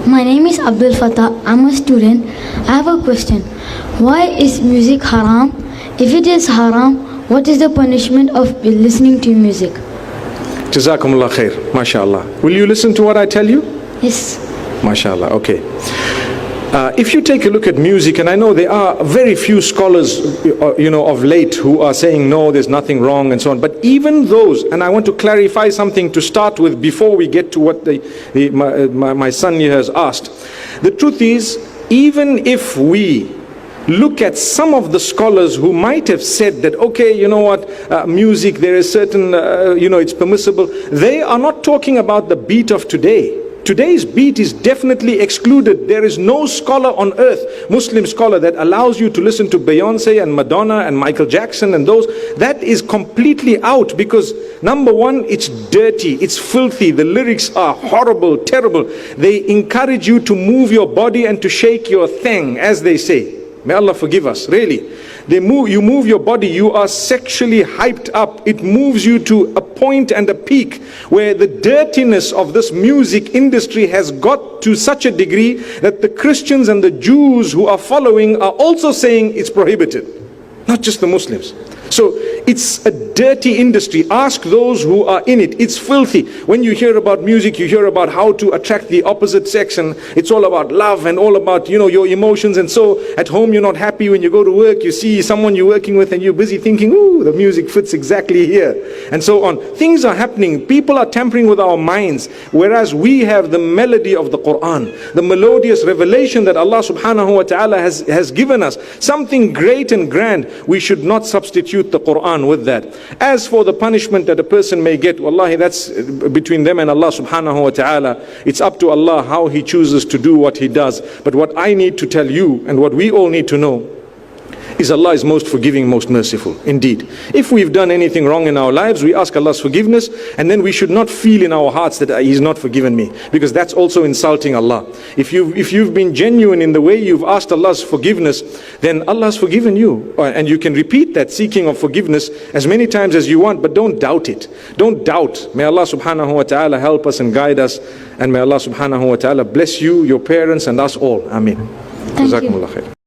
My name is Abdul Fatah. I'm a student. I have a question. Why is music haram? If it is haram, what is the punishment of listening to music? Jazakumullah khair. MashaAllah. Will you listen to what I tell you? Yes. MashaAllah. Okay. If you take a look at music, and I know there are very few scholars, of late who are saying no, there's nothing wrong and so on. But even those, and I want to clarify something to start with before we get to what my son here has asked. The truth is, even if we look at some of the scholars who might have said that, okay, you know what, music, there is certain, it's permissible. They are not talking about the beat of today. Today's beat is definitely excluded. There is no scholar on earth, Muslim scholar, that allows you to listen to Beyonce and Madonna and Michael Jackson and those. That is completely out, because number one, it's dirty, it's filthy, the lyrics are horrible, terrible. They encourage you to move your body and to shake your thing, as they say. May Allah forgive us, really. You move your body, you are sexually hyped up. It moves you to a point and a peak where the dirtiness of this music industry has got to such a degree that the Christians and the Jews who are following are also saying it's prohibited. Not just the Muslims. So it's a dirty industry. Ask those who are in it. It's filthy. When you hear about music, you hear about how to attract the opposite sex, and it's all about love and all about, your emotions. And so at home you're not happy. When you go to work, you see someone you're working with and you're busy thinking, ooh, the music fits exactly here, and so on. Things are happening. People are tampering with our minds, whereas we have the melody of the Quran, the melodious revelation that Allah subhanahu wa ta'ala has given us. Something great and grand. We should not substitute the Quran with that. As for the punishment that a person may get, wallahi, that's between them and Allah subhanahu wa ta'ala. It's up to Allah how He chooses to do what He does. But what I need to tell you, and what we all need to know, is Allah is most forgiving, most merciful. Indeed. If we've done anything wrong in our lives, we ask Allah's forgiveness, and then we should not feel in our hearts that He's not forgiven me, because that's also insulting Allah. If you've been genuine in the way you've asked Allah's forgiveness, then Allah's forgiven you. And you can repeat that seeking of forgiveness as many times as you want, but don't doubt it. Don't doubt. May Allah subhanahu wa ta'ala help us and guide us, and may Allah subhanahu wa ta'ala bless you, your parents, and us all. Ameen. Thank you.